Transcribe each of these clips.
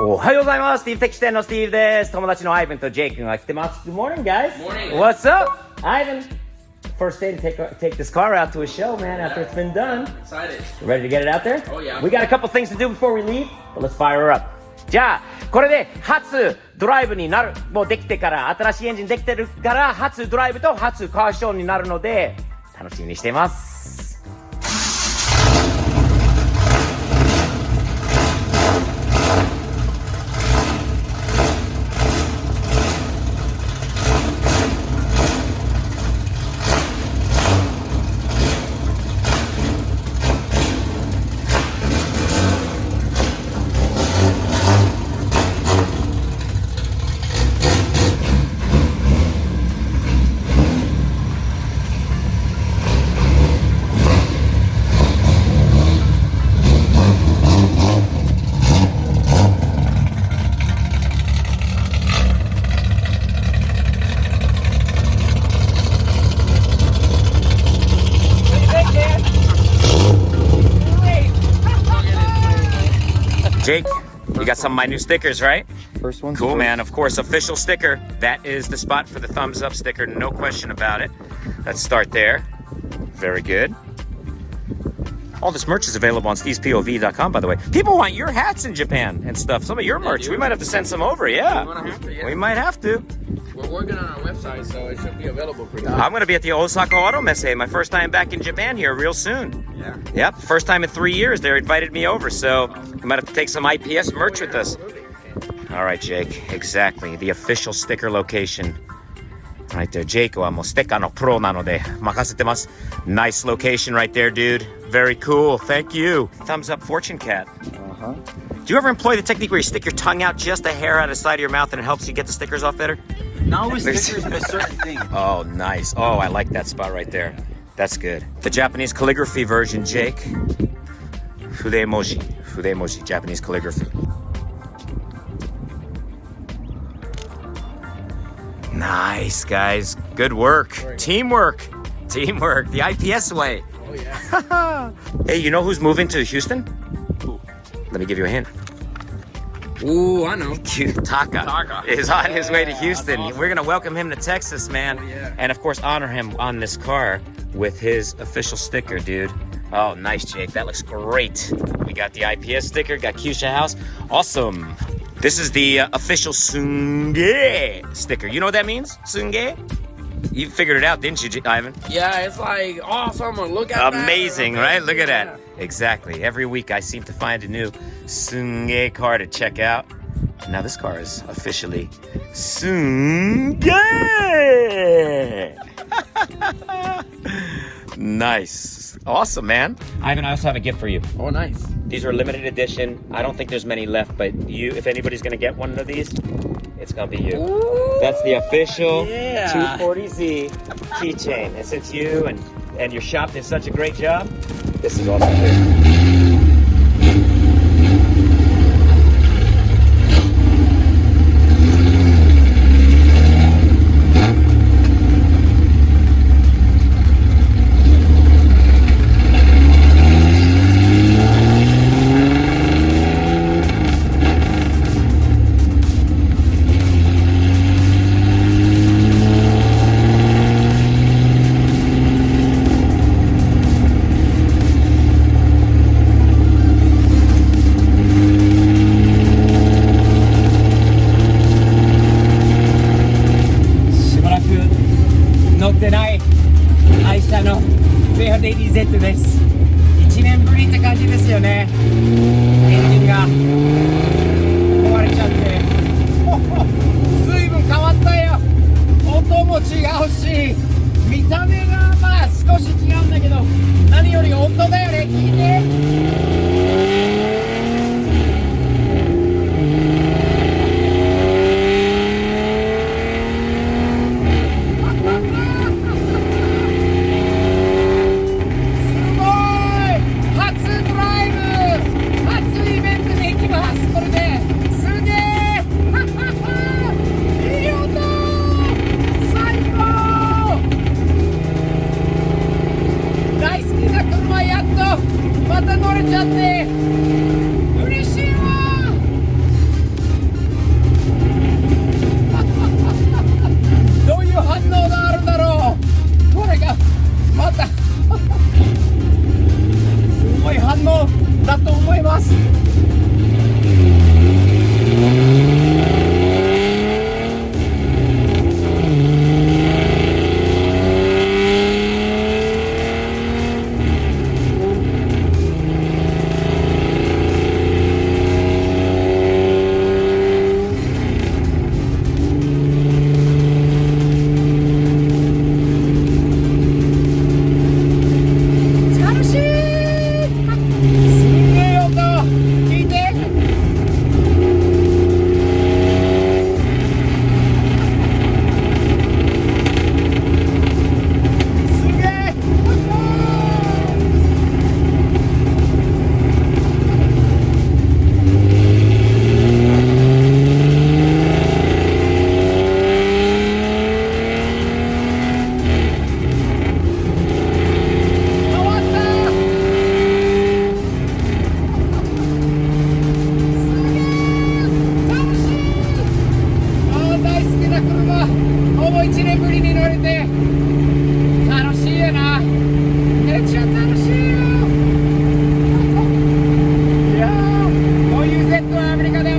おはようございます。スティーブテック支店のスティーブです。友達のアイヴンとジェイ君が来てます。Good morning, guys. Morning. What's up, Ivan? First day to take this car out to a show, man. After it's been done. Excited. Ready to get it out there? Oh yeah. We got a couple things to do before we leave, but let's fire her up. じゃあこれで初ドライブになる、もうできてから新しいエンジンできてるから初ドライブと初カーショーになるので楽しみにしています。Jake, you got some of my new stickers, right? First one. Cool, man. Of course, official sticker. That is the spot for the thumbs up sticker. No question about it. Let's start there. Very good. All this merch is available on stevespov.com, by the way. People want your hats in Japan and stuff. Some of your merch. We might have to send some over, yeah. We might have to. We're working on our website, so it should be available pretty soon. I'm going to be at the Osaka Auto Messe, my first time back in Japan here real soon. Yeah. Yep, first time in 3 years. They invited me over, so we might have to take some IPS merch with us. All right, Jake. Exactly. The official sticker location. Right there. Jake はもうステッカーのプロなので任せてます。Nice location right there, dude. Very cool. Thank you. Thumbs up, Fortune Cat. Uh-huh. Do you ever employ the technique where you stick your tongue out just a hair out of the side of your mouth and it helps you get the stickers off better? Not with stickers, but certain things. Oh, nice. Oh, I like that spot right there. That's good. The Japanese calligraphy version, Jake. Fudemoji. Fudemoji. Japanese calligraphy. Nice, guys. Good work. Teamwork. Teamwork. The IPS way. Oh yeah. Hey, you know who's moving to Houston? Who? Let me give you a hint. Ooh, I know. Taka is on his way to Houston. Awesome. We're going to welcome him to Texas, man. Oh, yeah. And of course, honor him on this car with his official sticker, dude. Oh, nice, Jake. That looks great. We got the IPS sticker, got Kyusha House. Awesome. This is the official Sunge sticker. You know what that means? Sunge? You figured it out, didn't you, Ivan? Yeah, it's like awesome. Look at that. Amazing, right? Look at Yeah. that. Exactly. Every week I seem to find a new Sunge car to check out. Now this car is officially Sunge. Nice. Awesome, man. Ivan, I also have a gift for you. Oh, nice. These are limited edition. I don't think there's many left, but you, if anybody's gonna get one of these, it's gonna be you. Ooh, That's the official yeah. 240Z keychain. And since you and your shop did such a great job, this is awesome too. Z です。1年ぶりって感じですよね。エンジンが壊れちゃって随分変わったよ。音も違うし見た目がまあ少し違うんだけど何より音だよね。聞いて。また乗れちゃっ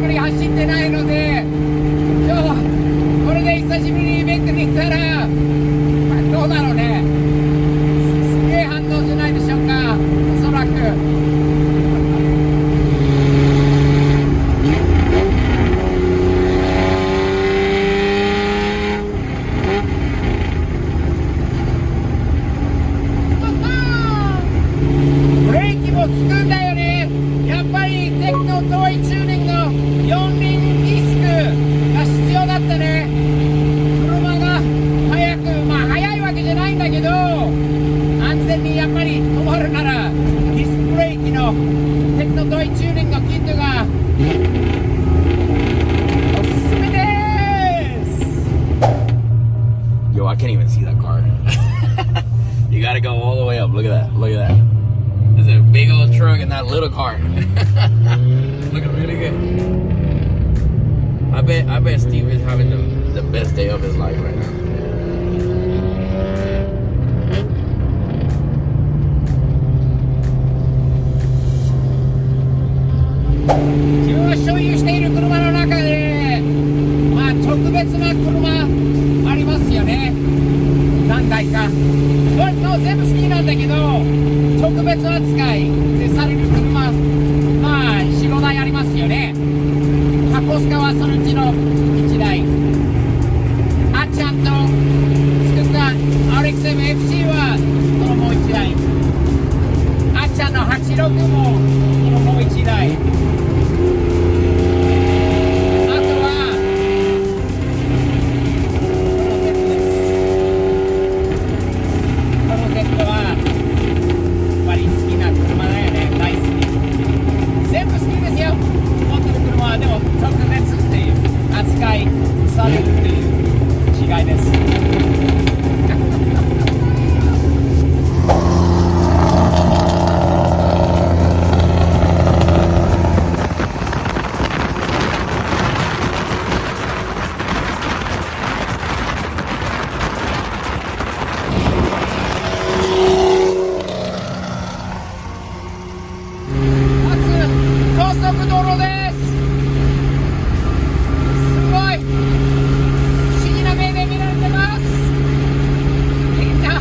ぶり走ってないので、今日はこれで久しぶりにイベントに行ったら、どうだろうね。すげえ反応じゃないでしょうか、おそらく。ブレーキもつくんだよね。やっぱりテクノトイチューニングの4輪ディスクが必要だったね。車が速く、まあ速いわけじゃないんだけど、安全にやっぱり止まるならディスクブレーキのテクノトイチューニングのキットがおすすめです。 Yo, I can't even see that car. You gotta go all the way up. Look at that. Look at that. There's a big old truck and that little car. Looking really good. I bet Steve is having the best day of his life right now. 自分が所有している車の中で、まあ特別な車ありますよね。何台か。もう全部好きなんだけど、特別扱いでされる車、まあ4、5台ありますよね。箱スカはそのうちの1台。あっちゃんと作った RX-7FC はそのもう1台。あっちゃんの86もそのもう1台。されるっていう違いです。高速道路です。すごい不思議な目で見られてます。みんな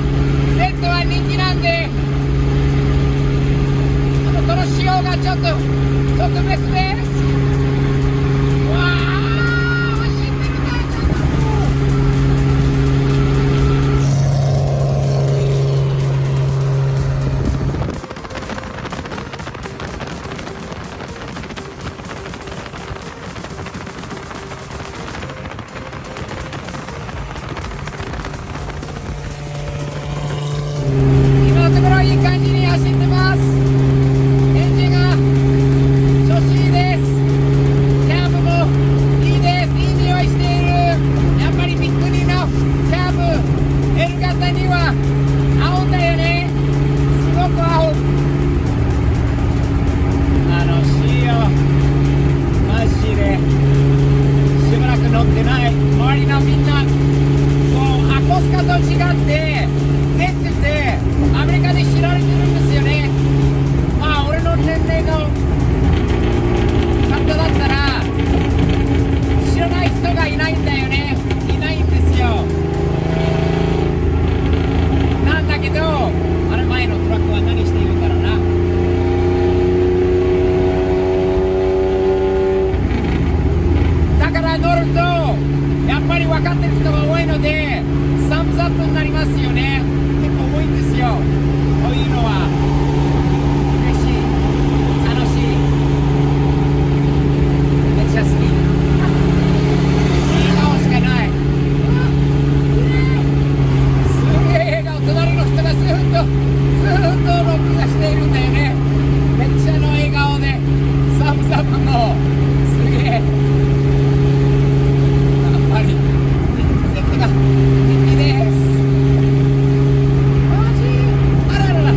Z は人気なんで、この仕様がちょっと特別です。わあ、走ってみたい。今のところいい感じに走ってます。エンジンが調子いいです。キャブもいいです。いい匂いしている。やっぱりビッグリのキャブ L 型には合うんだよね。すごく合う。楽しいよマジで。しばらく乗ってない。周りのみんなこうアコスカと違ってZってアメリカで知られてるんですよね。まあ俺の年齢の方だったら知らない人がいないんだよね。いないんですよ。なんだけどあれ前のトラックは何しているんだろうな。だから乗るとやっぱり分かってる人が多いのでサムズアップになりますよね。結構多いんですよ。こういうのは嬉しい、楽しい、めっちゃ好き。いい顔しかない。すげえ笑顔。隣の人がずっと録画しているんだよね。めっちゃの笑顔でサムズアップもすげえ。やっぱりセットが人気です。あららら。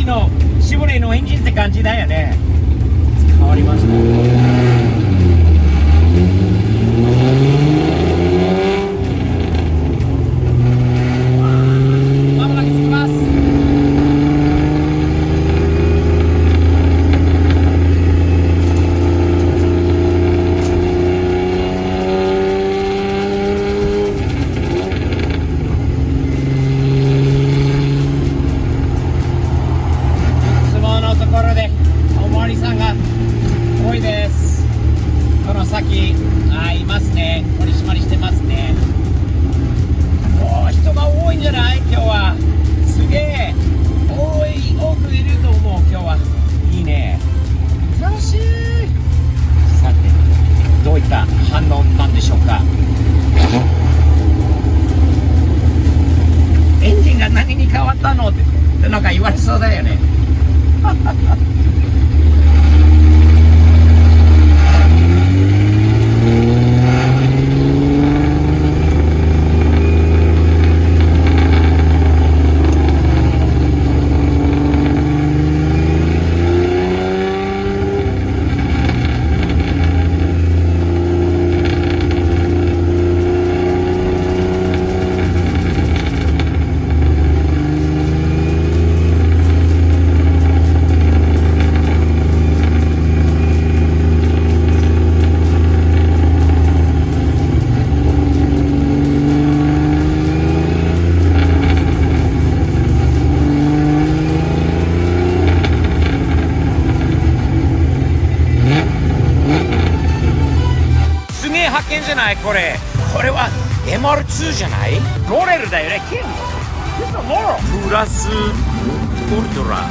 昔のシボレーのエンジンって感じだよね。変わりました。まもなく着きます。この先、いますね。取り締まりしてますね。おー、人が多いんじゃない今日は。すげえ多くいると思う今日は。いいね、楽しい。さて、どういった反応なんでしょうか。エンジンが何に変わったのってなんか言われそうだよね。発見じゃない。これは MR2 じゃない。モレルだよね。プラスウルトラ